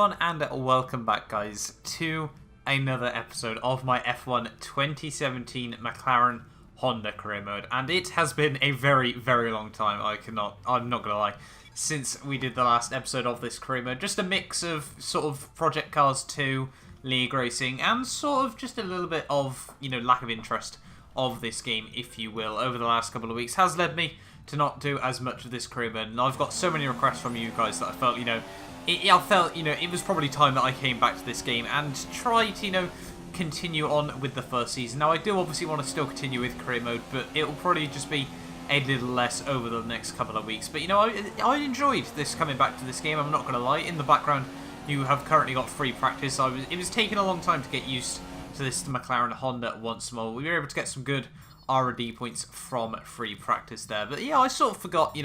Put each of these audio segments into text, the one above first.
everyone, and welcome back, guys, to another episode of my F1 2017 McLaren Honda career mode. And it has been a very, very long time, I'm not gonna lie, since we did the last episode of this career mode. Just a mix of sort of Project Cars 2, League Racing, and sort of just a little bit of, lack of interest of this game, if you will, over the last couple of weeks has led me to not do as much of this career mode. And I've got so many requests from you guys that I felt, it was probably time that I came back to this game and tried to, continue on with the first season. Now, I do obviously want to still continue with career mode, but it'll probably just be a little less over the next couple of weeks. But, I enjoyed this coming back to this game, I'm not going to lie. In the background, you have currently got free practice. It was taking a long time to get used to this McLaren Honda once more. We were able to get some good R&D points from free practice there. But yeah, I sort of forgot,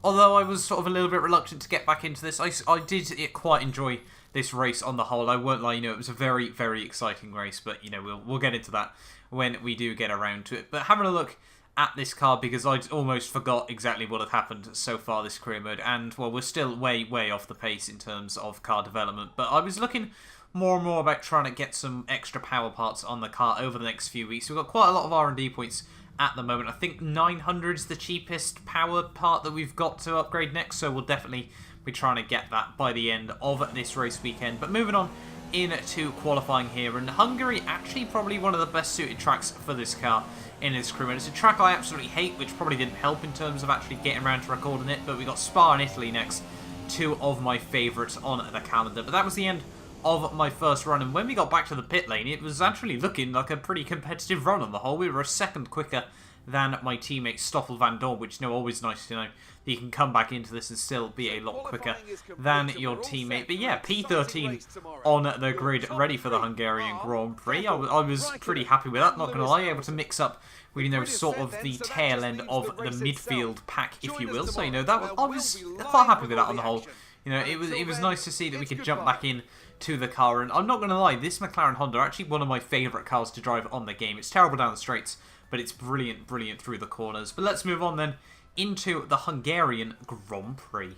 although I was sort of a little bit reluctant to get back into this, I did quite enjoy this race on the whole. I won't lie, it was a very, very exciting race, but, we'll get into that when we do get around to it. But having a look at this car, because I almost forgot exactly what had happened so far this career mode, and, well, we're still way, way off the pace in terms of car development, but I was looking more and more about trying to get some extra power parts on the car over the next few weeks. We've got quite a lot of R&D points at the moment. I think 900 is the cheapest power part that we've got to upgrade next, so we'll definitely be trying to get that by the end of this race weekend. But moving on into qualifying here, and Hungary actually probably one of the best suited tracks for this car in this career mode. It's a track I absolutely hate, which probably didn't help in terms of actually getting around to recording it, but we got Spa and Italy next, two of my favourites on the calendar. But that was the end of my first run, and when we got back to the pit lane, it was actually looking like a pretty competitive run on the whole. We were a second quicker than my teammate Stoffel Van Dorn, which, always nice to know that you can come back into this and still be a lot quicker than your teammate. But yeah, P13 on the grid, ready for the Hungarian Grand Prix. I was pretty happy with that, not going to lie, able to mix up with, sort of the tail end of the midfield pack, if you will. So, I was quite happy with that on the whole. It was nice to see that we could jump back in to the car, and I'm not going to lie, this McLaren Honda are actually one of my favourite cars to drive on the game. It's terrible down the straights, but it's brilliant, brilliant through the corners. But let's move on then into the Hungarian Grand Prix.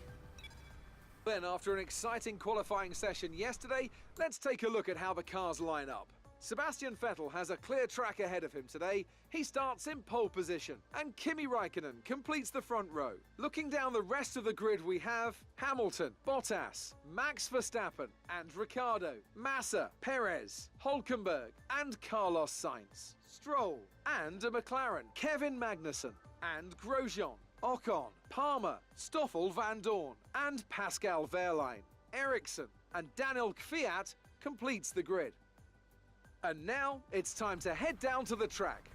Then, after an exciting qualifying session yesterday, let's take a look at how the cars line up. Sebastian Vettel has a clear track ahead of him today. He starts in pole position, and Kimi Räikkönen completes the front row. Looking down the rest of the grid, we have Hamilton, Bottas, Max Verstappen, and Ricciardo, Massa, Perez, Hülkenberg, and Carlos Sainz, Stroll, and a McLaren, Kevin Magnussen, and Grosjean, Ocon, Palmer, Stoffel Van Dorn, and Pascal Wehrlein. Rixon and Daniel Kvyat completes the grid. And now, it's time to head down to the track.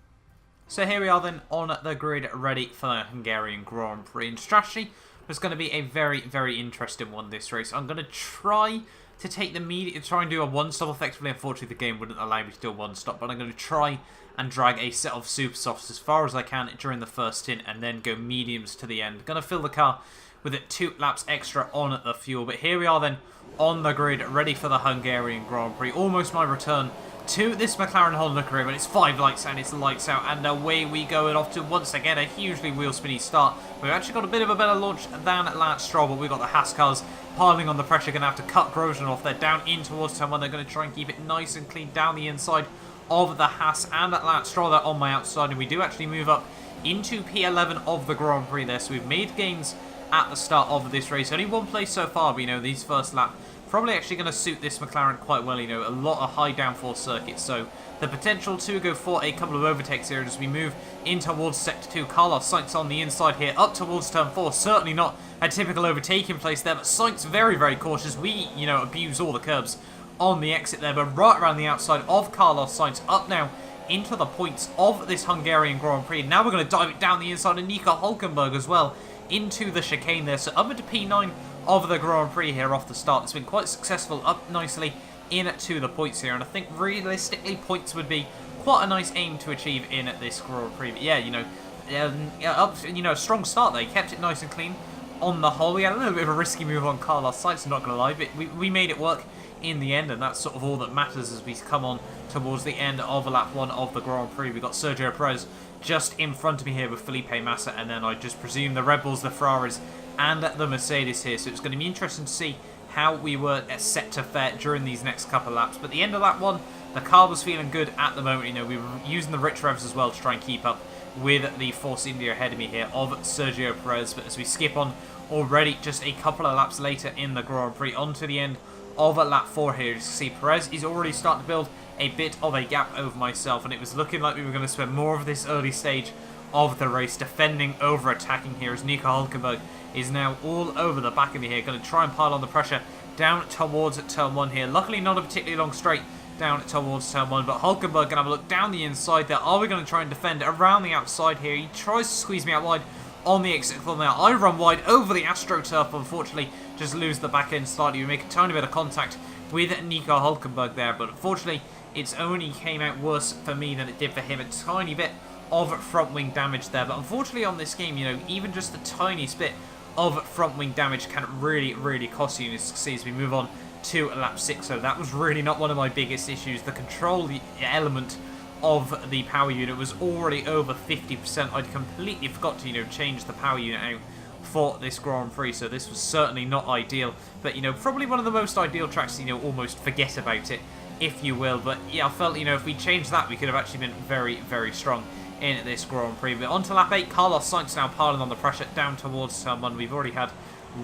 So here we are then on the grid, ready for the Hungarian Grand Prix. And strategy was going to be a very, very interesting one this race. I'm going to try to take the try and do a one-stop effectively. Unfortunately, the game wouldn't allow me to do a one-stop, but I'm going to try and drag a set of super softs as far as I can during the first stint, and then go mediums to the end. Going to fill the car with it 2 laps extra on the fuel. But here we are then on the grid, ready for the Hungarian Grand Prix. Almost my return to this McLaren Honda career, but it's 5 lights and it's lights out, and away we go, and off to once again a hugely wheel spinny start. We've actually got a bit of a better launch than Lance Stroll, but we've got the Haas cars piling on the pressure, going to have to cut Grosjean off. They're down in towards turn 1. They're going to try and keep it nice and clean down the inside of the Haas and Lance Stroll. They're on my outside, and we do actually move up into P11 of the Grand Prix there, so we've made gains at the start of this race. Only one place so far, but these first lap probably actually going to suit this McLaren quite well, a lot of high downforce circuits, so the potential to go for a couple of overtakes here as we move in towards Sector 2. Carlos Sainz on the inside here, up towards Turn 4, certainly not a typical overtaking place there, but Sainz very, very cautious. We, abuse all the curbs on the exit there, but right around the outside of Carlos Sainz, up now into the points of this Hungarian Grand Prix. Now we're going to dive it down the inside, and Nico Hülkenberg as well into the chicane there, so up into P9 of the Grand Prix here off the start. It's been quite successful, up nicely into the points here, and I think realistically points would be quite a nice aim to achieve in this Grand Prix. But yeah, a strong start there. He kept it nice and clean on the whole. We had a little bit of a risky move on Carlos Sainz, I'm not going to lie, but we made it work in the end, and that's sort of all that matters as we come on towards the end of lap 1 of the Grand Prix. We've got Sergio Perez just in front of me here with Felipe Massa, and then I just presume the Red Bulls, the Ferraris, and the Mercedes here. So it's going to be interesting to see how we were set to fare during these next couple of laps. But at the end of lap 1, the car was feeling good at the moment. You know, we were using the rich revs as well to try and keep up with the Force India ahead of me here of Sergio Perez. But as we skip on already just a couple of laps later in the Grand Prix onto the end of lap 4 here, you see Perez is already starting to build a bit of a gap over myself, and it was looking like we were going to spend more of this early stage of the race defending over attacking here, as Nico Hülkenberg is now all over the back of me here, going to try and pile on the pressure down towards turn 1 here. Luckily not a particularly long straight down towards turn 1, but Hülkenberg going to have a look down the inside there. Are we going to try and defend around the outside here? He tries to squeeze me out wide on the exit corner now. I run wide over the AstroTurf, unfortunately just lose the back end slightly. We make a tiny bit of contact with Nico Hülkenberg there, but unfortunately it's only came out worse for me than it did for him. A tiny bit of front wing damage there, but unfortunately on this game, you know, even just the tiniest bit of front wing damage can really cost you. As you see, as we move on to lap 6, so that was really not one of my biggest issues. The control element of the power unit was already over 50%. I'd completely forgot to, you know, change the power unit out for this Grand Prix, so this was certainly not ideal. But, you know, probably one of the most ideal tracks, you know, almost forget about it, if you will. But yeah, I felt, you know, if we changed that, we could have actually been very strong in this Grand Prix. But on to lap 8, Carlos Sainz now piling on the pressure down towards turn 1. We've already had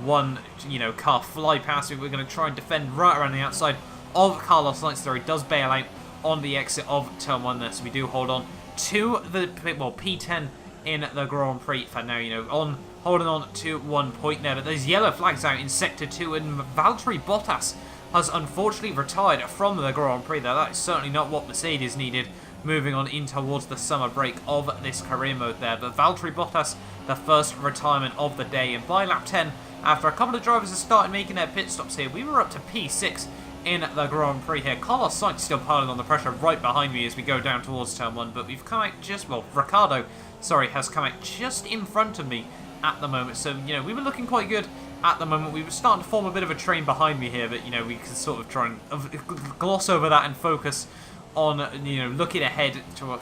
one, you know, car fly past. We're going to try and defend right around the outside of Carlos Sainz there. He does bail out on the exit of turn 1 there, so we do hold on to the, well, P10 in the Grand Prix for now, you know, holding on to 1 point there. But there's yellow flags out in Sector 2, and Valtteri Bottas has unfortunately retired from the Grand Prix there. That is certainly not what Mercedes needed moving on in towards the summer break of this career mode there. But Valtteri Bottas, the first retirement of the day, and by lap 10, after a couple of drivers have started making their pit stops here, we were up to P6 in the Grand Prix here. Carlos Sainz still piling on the pressure right behind me as we go down towards turn 1, but we've come out just, well, Ricciardo, sorry, has come out just in front of me at the moment. So, you know, we were looking quite good at the moment. We were starting to form a bit of a train behind me here, but, you know, we can sort of try and gloss over that and focus on, you know, looking ahead to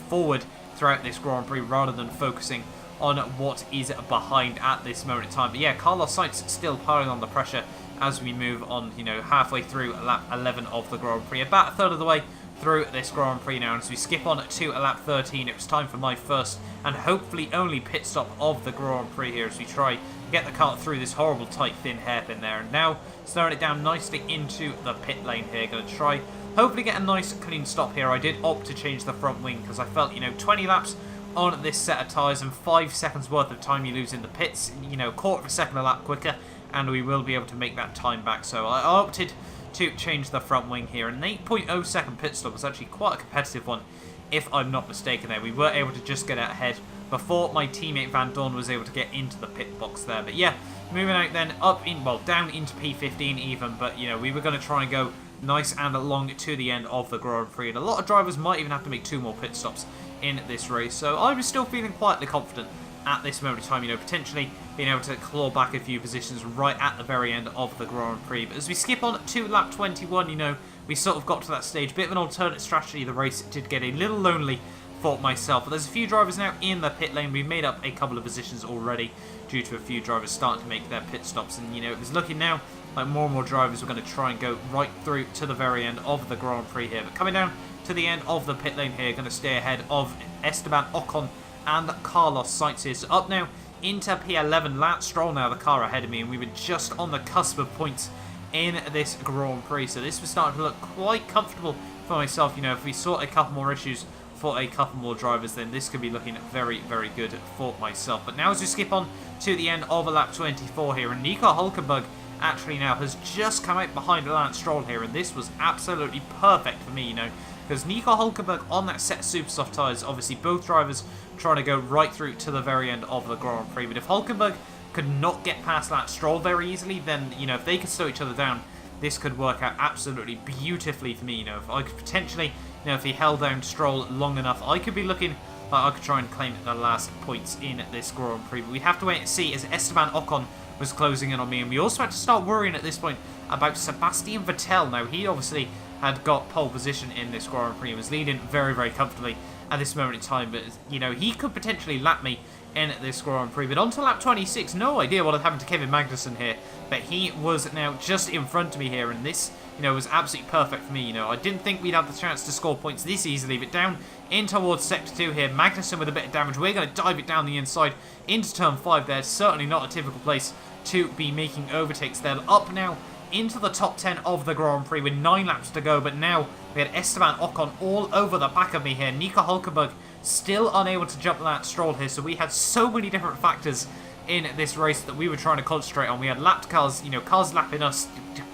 forward throughout this Grand Prix rather than focusing on what is behind at this moment in time. But yeah, Carlos Sainz still piling on the pressure as we move on, you know, halfway through lap 11 of the Grand Prix. About a third of the way through this Grand Prix now, and as we skip on to lap 13, it was time for my first and hopefully only pit stop of the Grand Prix here as we try get the car through this horrible tight thin hairpin there, and now slowing it down nicely into the pit lane here. Going to try hopefully get a nice clean stop here. I did opt to change the front wing because I felt, you know, 20 laps on this set of tyres and 5 seconds worth of time you lose in the pits, you know, quarter of a second a lap quicker, and we will be able to make that time back. So I opted to change the front wing here. An 8.0 second pit stop was actually quite a competitive one, if I'm not mistaken there. We were able to just get out ahead before my teammate Van Dorn was able to get into the pit box there. But yeah, moving out then up in, well, down into P15 even, but, you know, we were going to try and go nice and long to the end of the Grand Prix, and a lot of drivers might even have to make 2 more pit stops in this race. So I was still feeling quietly confident at this moment in time, you know, potentially being able to claw back a few positions right at the very end of the Grand Prix. But as we skip on to lap 21, you know, we sort of got to that stage. Bit of an alternate strategy. The race did get a little lonely for myself, but there's a few drivers now in the pit lane. We've made up a couple of positions already due to a few drivers starting to make their pit stops, and, you know, it was looking now like more and more drivers were going to try and go right through to the very end of the Grand Prix here. But coming down to the end of the pit lane here, going to stay ahead of Esteban Ocon and Carlos Sainz here. So up now into P11, Lance Stroll now the car ahead of me, and we were just on the cusp of points in this Grand Prix. So this was starting to look quite comfortable for myself. You know, if we sort a couple more issues for a couple more drivers, then this could be looking very good for myself. But now as we skip on to the end of lap 24 here, and Nico Hülkenberg actually now has just come out behind Lance Stroll here, and this was absolutely perfect for me, you know, because Nico Hülkenberg on that set of super soft tyres, obviously both drivers trying to go right through to the very end of the Grand Prix. But if Hülkenberg could not get past Lance Stroll very easily, then, you know, if they could slow each other down, this could work out absolutely beautifully for me. You know, if I could potentially, you know, if he held down Stroll long enough, I could be looking like I could try and claim the last points in this Grand Prix. But we'd have to wait and see, as Esteban Ocon was closing in on me, and we also had to start worrying at this point about Sebastian Vettel. Now, he obviously had got pole position in this Grand Prix and was leading very comfortably at this moment in time, but, you know, he could potentially lap me in this Grand Prix. But on to lap 26, no idea what had happened to Kevin Magnussen here, but he was now just in front of me here, and this, was absolutely perfect for me. I didn't think we'd have the chance to score points this easily, but down in towards Sector 2 here, Magnussen with a bit of damage. We're going to dive it down the inside into Turn 5 there. Certainly not a typical place to be making overtakes there. Up now into the top 10 of the Grand Prix with 9 laps to go, but now we had Esteban Ocon all over the back of me here. Nico Hulkenberg still unable to jump Lance Stroll here, so we had so many different factors in this race that we were trying to concentrate on. We had lapped cars, cars lapping us,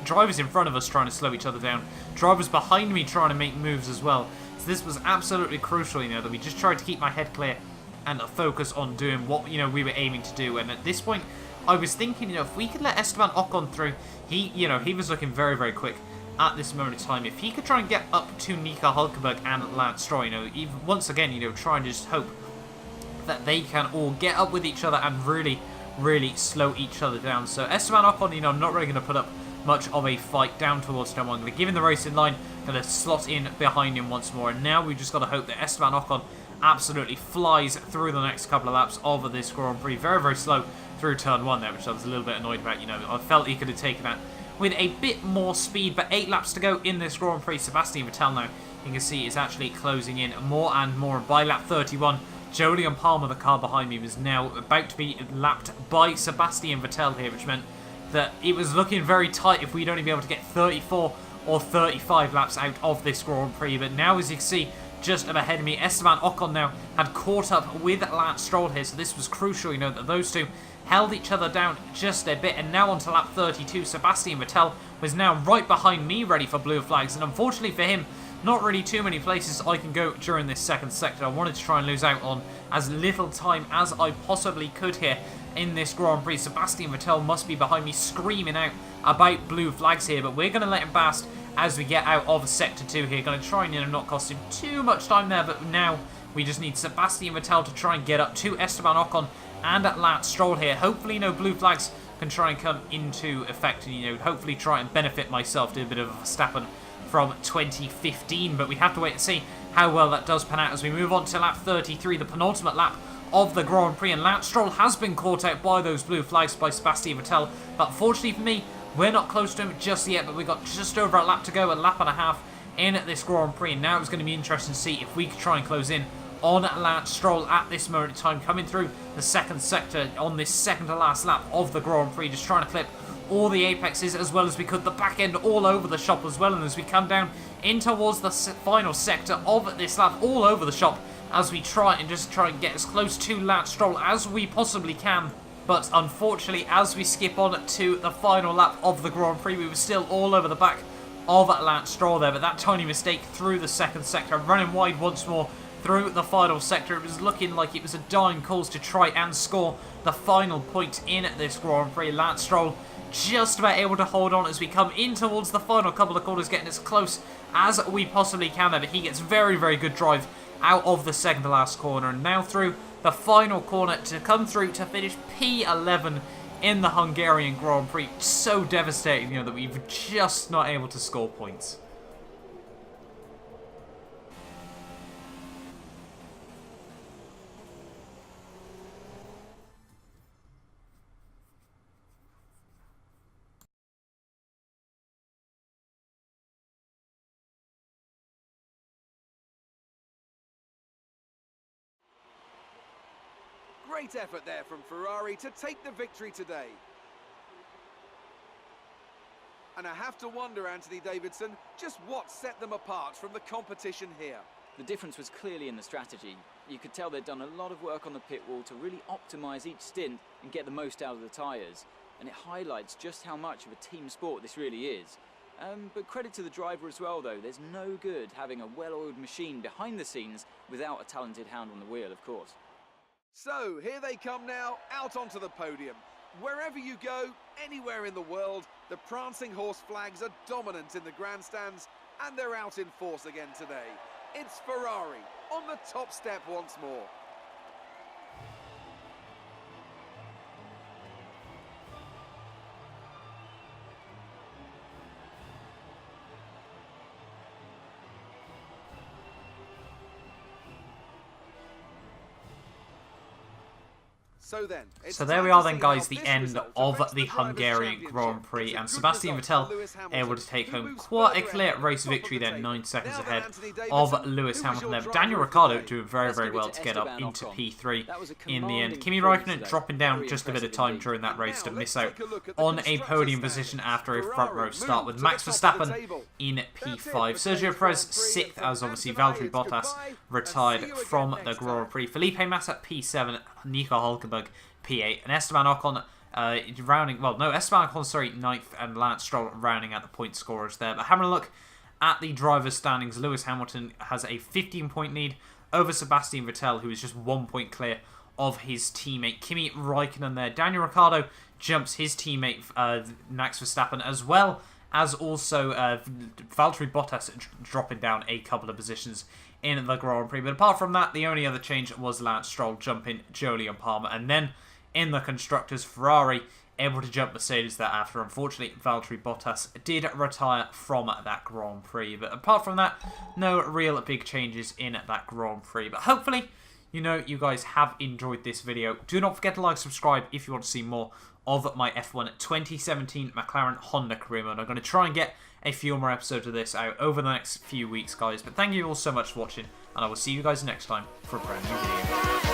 drivers in front of us trying to slow each other down, drivers behind me trying to make moves as well. So this was absolutely crucial, that we just tried to keep my head clear and focus on doing what, we were aiming to do. And at this point, I was thinking, if we could let Esteban Ocon through, he was looking very, very quick at this moment in time. If he could try and get up to Nico Hulkenberg and Lance Stroll, even once again, try and just hope that they can all get up with each other and really, really slow each other down. So Esteban Ocon, I'm not really going to put up much of a fight down towards turn 1. I'm going to give him the racing line, going to slot in behind him once more, and now we've just got to hope that Esteban Ocon absolutely flies through the next couple of laps of this Grand Prix. Very, very slow through turn 1 there, which I was a little bit annoyed about. I felt he could have taken that with a bit more speed, but 8 laps to go in this Grand Prix. Sebastian Vettel now, you can see, is actually closing in more and more. By lap 31, Jolyon Palmer, the car behind me, was now about to be lapped by Sebastian Vettel here, which meant that it was looking very tight if we'd only be able to get 34 or 35 laps out of this Grand Prix. But now, as you can see, just ahead of me, Esteban Ocon now had caught up with Lance Stroll here, so this was crucial, that those two held each other down just a bit. And now on to lap 32, Sebastian Vettel was now right behind me, ready for blue flags, and unfortunately for him, not really too many places I can go during this second sector. I wanted to try and lose out on as little time as I possibly could here in this Grand Prix. Sebastian Vettel must be behind me screaming out about blue flags here, but we're going to let him pass as we get out of Sector 2 here. Going to try and not cost him too much time there, but now we just need Sebastian Vettel to try and get up to Esteban Ocon and Lance Stroll here. Hopefully blue flags can try and come into effect and, hopefully try and benefit myself. Do a bit of a Verstappen from 2015, but we have to wait and see how well that does pan out as we move on to lap 33, the penultimate lap of the Grand Prix, and Lance Stroll has been caught out by those blue flags by Sebastian Vettel, but fortunately for me, we're not close to him just yet, but we've got just over a lap to go, a lap and a half in this Grand Prix, and now it's going to be interesting to see if we can try and close in on Lance Stroll at this moment in time, coming through the second sector on this second to last lap of the Grand Prix, just trying to clip all the apexes as well as we could, the back end all over the shop as well, and as we come down in towards the final sector of this lap, all over the shop as we try and get as close to Lance Stroll as we possibly can. But unfortunately, as we skip on to the final lap of the Grand Prix, we were still all over the back of Lance Stroll there, but that tiny mistake through the second sector, running wide once more through the final sector. It was looking like it was a dying cause to try and score the final point in this Grand Prix. Lance Stroll just about able to hold on as we come in towards the final couple of corners, getting as close as we possibly can there, but he gets very, very good drive out of the second to last corner, and now through the final corner to come through to finish P11 in the Hungarian Grand Prix. So devastating, that we've just not able to score points. Great effort there from Ferrari to take the victory today. And I have to wonder, Anthony Davidson, just what set them apart from the competition here. The difference was clearly in the strategy. You could tell they'd done a lot of work on the pit wall to really optimise each stint and get the most out of the tyres. And it highlights just how much of a team sport this really is. But credit to the driver as well, though. There's no good having a well-oiled machine behind the scenes without a talented hound on the wheel, of course. So, here they come now, out onto the podium. Wherever you go, anywhere in the world, the prancing horse flags are dominant in the grandstands, and they're out in force again today. It's Ferrari on the top step once more. So there we are then, guys, the end of the Hungarian Grand Prix, and Sebastian Vettel able to take home quite a clear race victory there, 9 seconds ahead of Lewis Hamilton there. But Daniel Ricciardo doing very, very well to get up into P3 in the end. Kimi Räikkönen dropping down just a bit of time during that race to miss out on a podium position after a front row start, with Max Verstappen in P5. Sergio Perez 6th, as obviously Valtteri Bottas retired from the Grand Prix. Felipe Massa P7, Nico Hulkenberg P8, and Esteban Ocon Esteban Ocon, sorry, 9th, and Lance Stroll rounding out the point scorers there. But having a look at the drivers' standings, Lewis Hamilton has a 15-point lead over Sebastian Vettel, who is just 1 point clear of his teammate Kimi Räikkönen there. Daniel Ricciardo jumps his teammate Max Verstappen, as well as also Valtteri Bottas dropping down a couple of positions in the Grand Prix. But apart from that, the only other change was Lance Stroll jumping Jolyon Palmer. And then in the Constructors, Ferrari able to jump Mercedes there after, unfortunately, Valtteri Bottas did retire from that Grand Prix. But apart from that, no real big changes in that Grand Prix. But hopefully, you guys have enjoyed this video. Do not forget to like, subscribe if you want to see more of my F1 2017 McLaren Honda career mode. I'm going to try and get a few more episodes of this out over the next few weeks, guys. But thank you all so much for watching, and I will see you guys next time for a brand new video.